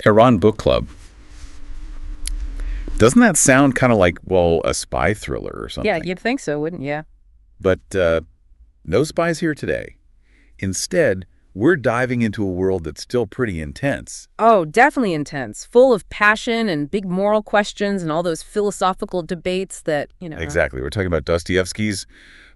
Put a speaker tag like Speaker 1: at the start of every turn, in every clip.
Speaker 1: Tehran Book Club. Doesn't that sound kind of like, well, a spy thriller or something?
Speaker 2: Yeah, you'd think so, wouldn't you?
Speaker 1: But no spies here today. Instead, we're diving into a world that's still pretty intense.
Speaker 2: Oh, definitely intense. Full of passion and big moral questions and all those philosophical debates that.
Speaker 1: Exactly. We're talking about Dostoevsky's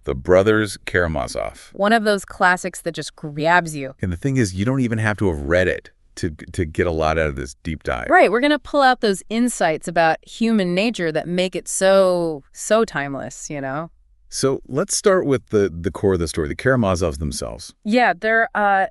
Speaker 1: The Brothers Karamazov.
Speaker 2: One of those classics that just grabs you.
Speaker 1: And the thing is, you don't even have to have read it to get a lot out of this deep dive.
Speaker 2: Right, we're going to pull out those insights about human nature that make it so timeless.
Speaker 1: So let's start with the core of the story, the Karamazovs themselves.
Speaker 2: Yeah, they're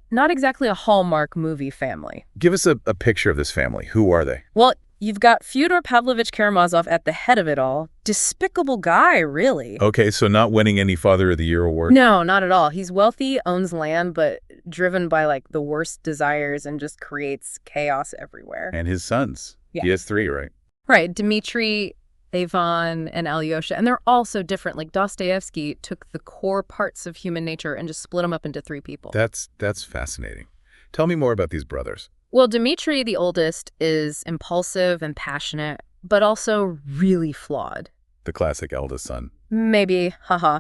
Speaker 2: not exactly a Hallmark movie family.
Speaker 1: Give us a picture of this family. Who are they?
Speaker 2: Well, you've got Fyodor Pavlovich Karamazov at the head of it all. Despicable guy, really.
Speaker 1: Okay, so not winning any Father of the Year award?
Speaker 2: No, not at all. He's wealthy, owns land, but driven by, the worst desires and just creates chaos everywhere.
Speaker 1: And his sons.
Speaker 2: Yeah.
Speaker 1: He has 3, right?
Speaker 2: Right. Dmitri, Ivan, and Alyosha. And they're all so different. Like, Dostoevsky took the core parts of human nature and just split them up into 3 people.
Speaker 1: That's fascinating. Tell me more about these brothers.
Speaker 2: Well, Dmitri, the oldest, is impulsive and passionate, but also really flawed.
Speaker 1: The classic eldest son.
Speaker 2: Maybe, haha.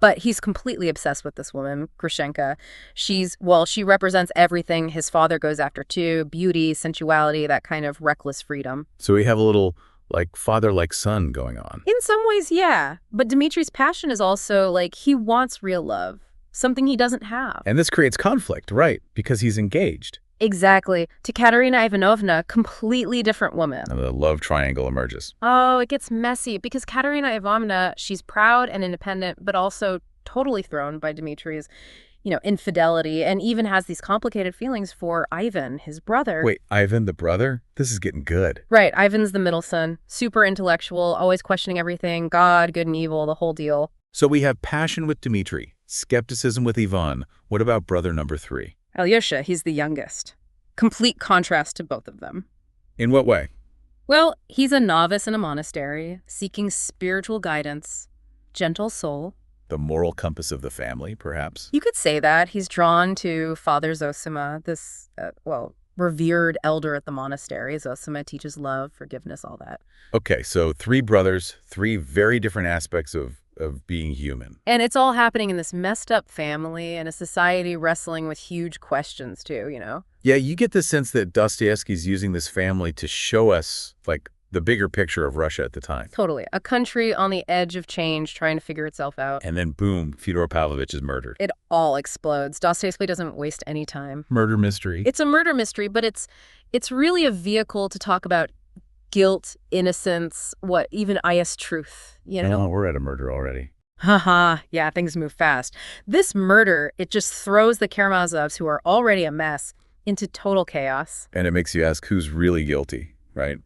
Speaker 2: But he's completely obsessed with this woman, Grushenka. She represents everything his father goes after too: beauty, sensuality, that kind of reckless freedom.
Speaker 1: So we have a little, father-like son going on.
Speaker 2: In some ways, yeah. But Dmitri's passion is also, he wants real love, something he doesn't have.
Speaker 1: And this creates conflict, right? Because he's engaged.
Speaker 2: Exactly. To Katerina Ivanovna, completely different woman.
Speaker 1: And the love triangle emerges.
Speaker 2: Oh, it gets messy because Katerina Ivanovna, she's proud and independent, but also totally thrown by Dmitri's, infidelity, and even has these complicated feelings for Ivan, his brother.
Speaker 1: Wait, Ivan the brother? This is getting good.
Speaker 2: Right. Ivan's the middle son, super intellectual, always questioning everything, God, good and evil, the whole deal.
Speaker 1: So we have passion with Dmitri, skepticism with Ivan. What about brother number 3?
Speaker 2: Alyosha, he's the youngest. Complete contrast to both of them.
Speaker 1: In what way?
Speaker 2: Well, he's a novice in a monastery, seeking spiritual guidance, gentle soul.
Speaker 1: The moral compass of the family, perhaps?
Speaker 2: You could say that. He's drawn to Father Zosima, this, revered elder at the monastery. Zosima teaches love, forgiveness, all that.
Speaker 1: Okay, so 3 brothers, 3 very different aspects of being human.
Speaker 2: And it's all happening in this messed up family and a society wrestling with huge questions too,
Speaker 1: Yeah, you get the sense that Dostoevsky's using this family to show us, the bigger picture of Russia at the time.
Speaker 2: Totally. A country on the edge of change trying to figure itself out.
Speaker 1: And then boom, Fyodor Pavlovich is murdered.
Speaker 2: It all explodes. Dostoevsky doesn't waste any time.
Speaker 1: Murder mystery.
Speaker 2: It's a murder mystery, but it's really a vehicle to talk about guilt, innocence, even truth,
Speaker 1: Oh, we're at a murder already.
Speaker 2: Haha, yeah, things move fast. This murder, it just throws the Karamazovs, who are already a mess, into total chaos.
Speaker 1: And it makes you ask who's really guilty, right?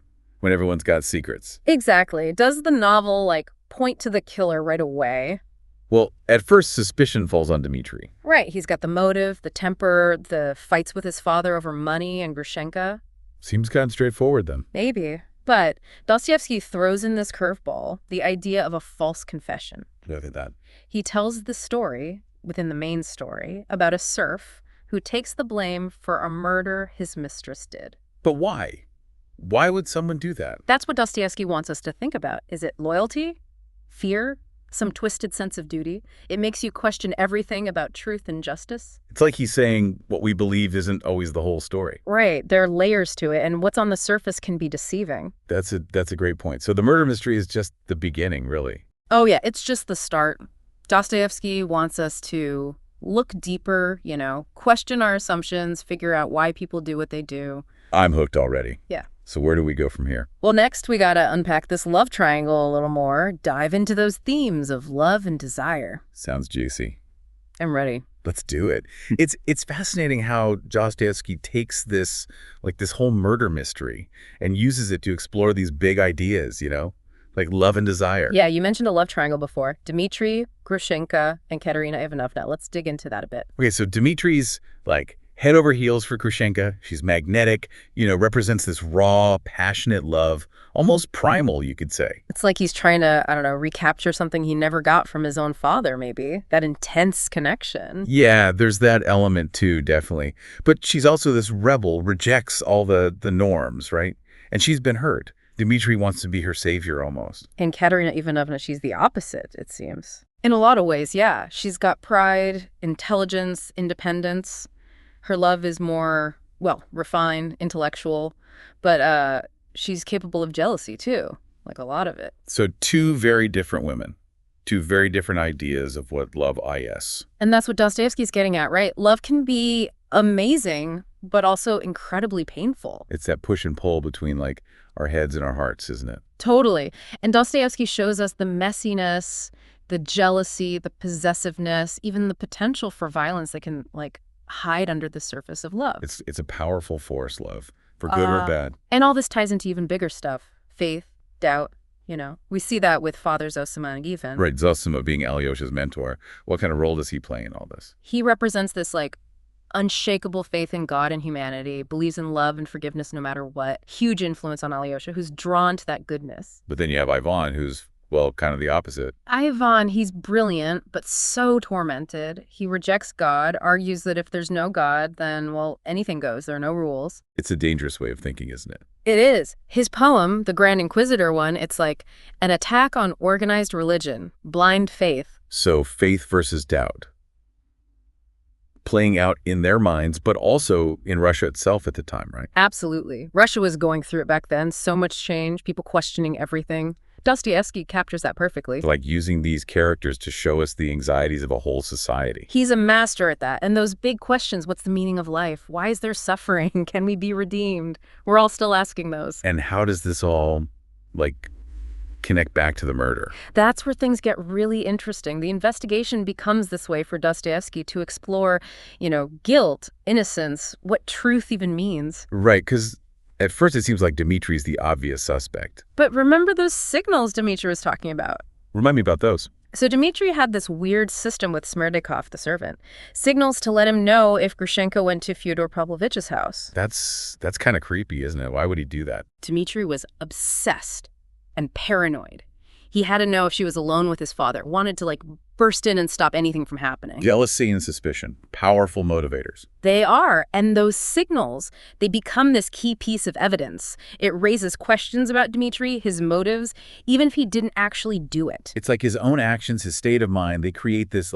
Speaker 1: When everyone's got secrets.
Speaker 2: Exactly. Does the novel, point to the killer right away?
Speaker 1: Well, at first, suspicion falls on Dmitri.
Speaker 2: Right. He's got the motive, the temper, the fights with his father over money and Grushenka.
Speaker 1: Seems kind of straightforward, then.
Speaker 2: Maybe. But Dostoevsky throws in this curveball, the idea of a false confession.
Speaker 1: Look at that.
Speaker 2: He tells the story, within the main story, about a serf who takes the blame for a murder his mistress did.
Speaker 1: But why? Why would someone do that?
Speaker 2: That's what Dostoevsky wants us to think about. Is it loyalty? Fear? Some twisted sense of duty? It makes you question everything about truth and justice.
Speaker 1: It's like he's saying what we believe isn't always the whole story.
Speaker 2: Right. There are layers to it, and what's on the surface can be deceiving.
Speaker 1: That's a great point. So the murder mystery is just the beginning, really.
Speaker 2: Oh, yeah. It's just the start. Dostoevsky wants us to look deeper, question our assumptions, figure out why people do what they do.
Speaker 1: I'm hooked already.
Speaker 2: Yeah.
Speaker 1: So where do we go from here?
Speaker 2: Well, next we gotta unpack this love triangle a little more, dive into those themes of love and desire.
Speaker 1: Sounds juicy.
Speaker 2: I'm ready.
Speaker 1: Let's do it. It's fascinating how Dostoevsky takes this whole murder mystery and uses it to explore these big ideas, like love and desire.
Speaker 2: Yeah, you mentioned a love triangle before. Dmitri, Grushenka, and Katerina Ivanovna. Let's dig into that a bit.
Speaker 1: Okay, so Dmitri's Head over heels for Grushenka. She's magnetic, represents this raw, passionate love, almost primal, you could say.
Speaker 2: It's like he's trying to, I don't know, recapture something he never got from his own father, maybe. That intense connection.
Speaker 1: Yeah, there's that element too, definitely. But she's also this rebel, rejects all the norms, right? And she's been hurt. Dmitri wants to be her savior almost.
Speaker 2: And Katerina Ivanovna, she's the opposite, it seems. In a lot of ways, yeah. She's got pride, intelligence, independence. Her love is more, well, refined, intellectual, but she's capable of jealousy too, like a lot of it.
Speaker 1: So two very different women, two very different ideas of what love is.
Speaker 2: And that's what Dostoevsky's getting at, right? Love can be amazing, but also incredibly painful.
Speaker 1: It's that push and pull between like our heads and our hearts, isn't it?
Speaker 2: Totally. And Dostoevsky shows us the messiness, the jealousy, the possessiveness, even the potential for violence that can like hide under the surface of love.
Speaker 1: It's a powerful force, love, for good or bad.
Speaker 2: And all this ties into even bigger stuff. Faith, doubt, We see that with Father Zosima and Ivan.
Speaker 1: Right, Zosima being Alyosha's mentor. What kind of role does he play in all this?
Speaker 2: He represents this like unshakable faith in God and humanity, believes in love and forgiveness no matter what. Huge influence on Alyosha, who's drawn to that goodness.
Speaker 1: But then you have Ivan, who's, well, kind of the opposite.
Speaker 2: Ivan, he's brilliant, but so tormented. He rejects God, argues that if there's no God, then, well, anything goes. There are no rules.
Speaker 1: It's a dangerous way of thinking, isn't it?
Speaker 2: It is. His poem, the Grand Inquisitor one, it's like an attack on organized religion, blind faith.
Speaker 1: So faith versus doubt. Playing out in their minds, but also in Russia itself at the time, right?
Speaker 2: Absolutely. Russia was going through it back then. So much change, people questioning everything. Dostoevsky captures that perfectly.
Speaker 1: Like using these characters to show us the anxieties of a whole society.
Speaker 2: He's a master at that. And those big questions, what's the meaning of life? Why is there suffering? Can we be redeemed? We're all still asking those.
Speaker 1: And how does this all, like, connect back to the murder?
Speaker 2: That's where things get really interesting. The investigation becomes this way for Dostoevsky to explore, guilt, innocence, what truth even means.
Speaker 1: Right, because at first it seems like Dmitri's the obvious suspect.
Speaker 2: But remember those signals Dmitri was talking about?
Speaker 1: Remind me about those.
Speaker 2: So Dmitri had this weird system with Smerdikov, the servant. Signals to let him know if Grushenka went to Fyodor Pavlovich's house.
Speaker 1: That's kind of creepy, isn't it? Why would he do that?
Speaker 2: Dmitri was obsessed and paranoid. He had to know if she was alone with his father, wanted to burst in and stop anything from happening.
Speaker 1: Jealousy and suspicion, powerful motivators.
Speaker 2: They are, and those signals, they become this key piece of evidence. It raises questions about Dmitri, his motives, even if he didn't actually do it.
Speaker 1: It's like his own actions, his state of mind, they create this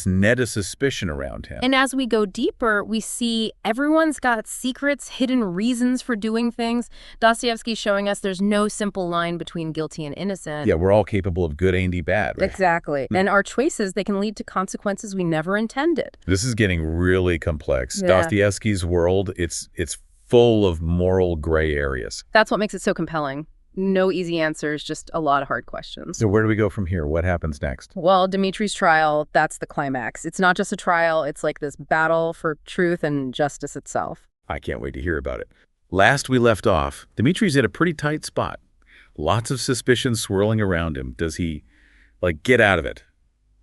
Speaker 1: net of suspicion around him.
Speaker 2: And as we go deeper, we see everyone's got secrets, hidden reasons for doing things. Dostoevsky's showing us there's no simple line between guilty and innocent.
Speaker 1: Yeah, we're all capable of good and bad, right?
Speaker 2: Exactly. And our choices, they can lead to consequences we never intended.
Speaker 1: This is getting really complex.
Speaker 2: Yeah.
Speaker 1: Dostoevsky's world, it's full of moral gray areas.
Speaker 2: That's what makes it so compelling. No easy answers, just a lot of hard questions.
Speaker 1: So where do we go from here? What happens next?
Speaker 2: Well, Dmitri's trial, that's the climax. It's not just a trial, it's like this battle for truth and justice itself.
Speaker 1: I can't wait to hear about it. Last we left off, Dmitri's in a pretty tight spot. Lots of suspicion swirling around him. Does he, get out of it?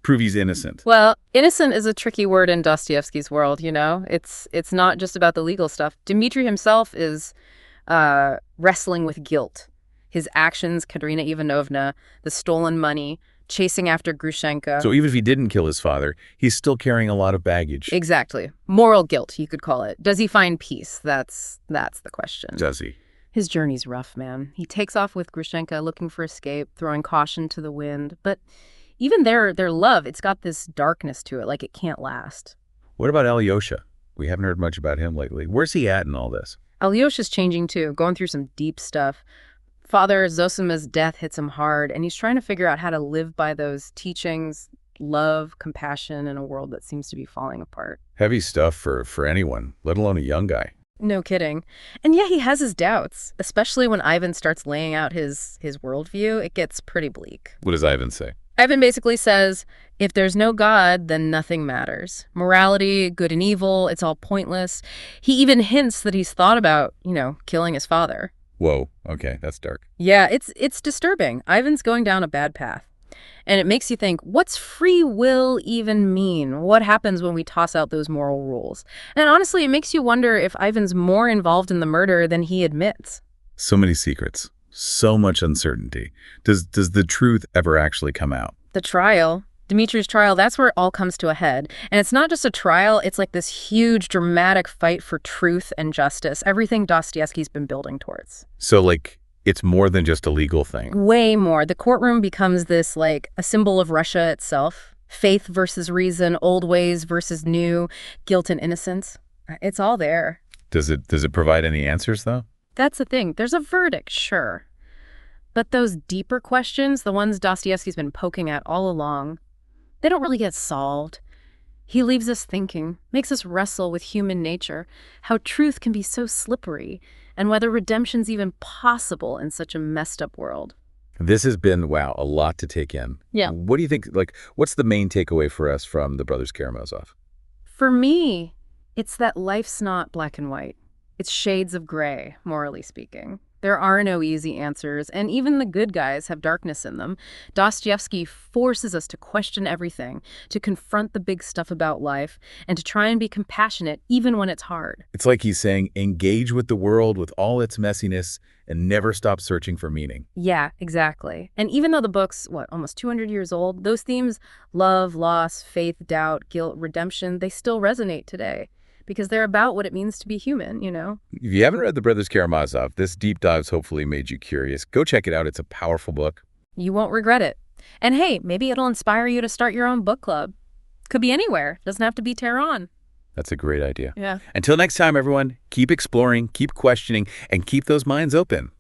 Speaker 1: Prove he's innocent?
Speaker 2: Well, innocent is a tricky word in Dostoevsky's world, It's not just about the legal stuff. Dmitri himself is wrestling with guilt. His actions, Katerina Ivanovna, the stolen money, chasing after Grushenka.
Speaker 1: So even if he didn't kill his father, he's still carrying a lot of baggage.
Speaker 2: Exactly. Moral guilt, you could call it. Does he find peace? That's the question.
Speaker 1: Does he?
Speaker 2: His journey's rough, man. He takes off with Grushenka, looking for escape, throwing caution to the wind. But even their love, it's got this darkness to it, like it can't last.
Speaker 1: What about Alyosha? We haven't heard much about him lately. Where's he at in all this?
Speaker 2: Alyosha's changing too, going through some deep stuff. Father Zosima's death hits him hard, and he's trying to figure out how to live by those teachings, love, compassion in a world that seems to be falling apart.
Speaker 1: Heavy stuff for anyone, let alone a young guy.
Speaker 2: No kidding. And yeah, he has his doubts, especially when Ivan starts laying out his worldview. It gets pretty bleak.
Speaker 1: What does Ivan say?
Speaker 2: Ivan basically says, if there's no God, then nothing matters. Morality, good and evil, it's all pointless. He even hints that he's thought about, killing his father.
Speaker 1: Whoa, okay, that's dark.
Speaker 2: Yeah, it's disturbing. Ivan's going down a bad path. And it makes you think, what's free will even mean? What happens when we toss out those moral rules? And honestly, it makes you wonder if Ivan's more involved in the murder than he admits.
Speaker 1: So many secrets, so much uncertainty. Does the truth ever actually come out?
Speaker 2: The trial, Dmitri's trial, that's where it all comes to a head. And it's not just a trial, it's like this huge, dramatic fight for truth and justice, everything Dostoevsky's been building towards.
Speaker 1: So, like, it's more than just a legal thing.
Speaker 2: Way more. The courtroom becomes this, like, a symbol of Russia itself. Faith versus reason, old ways versus new, guilt and innocence. It's all there.
Speaker 1: Does it provide any answers, though?
Speaker 2: That's the thing. There's a verdict, sure. But those deeper questions, the ones Dostoevsky's been poking at all along, they don't really get solved. He leaves us thinking, makes us wrestle with human nature, how truth can be so slippery, and whether redemption's even possible in such a messed up world.
Speaker 1: This has been, wow, a lot to take in.
Speaker 2: Yeah.
Speaker 1: What do you think, like, what's the main takeaway for us from the Brothers Karamazov?
Speaker 2: For me, it's that life's not black and white. It's shades of gray, morally speaking. There are no easy answers, and even the good guys have darkness in them. Dostoevsky forces us to question everything, to confront the big stuff about life, and to try and be compassionate even when it's hard.
Speaker 1: It's like he's saying, engage with the world with all its messiness and never stop searching for meaning.
Speaker 2: Yeah, exactly. And even though the book's, almost 200 years old, those themes, love, loss, faith, doubt, guilt, redemption, they still resonate today. Because they're about what it means to be human, you know?
Speaker 1: If you haven't read The Brothers Karamazov, this deep dive's hopefully made you curious. Go check it out. It's a powerful book.
Speaker 2: You won't regret it. And hey, maybe it'll inspire you to start your own book club. Could be anywhere. Doesn't have to be Tehran.
Speaker 1: That's a great idea.
Speaker 2: Yeah.
Speaker 1: Until next time, everyone, keep exploring, keep questioning, and keep those minds open.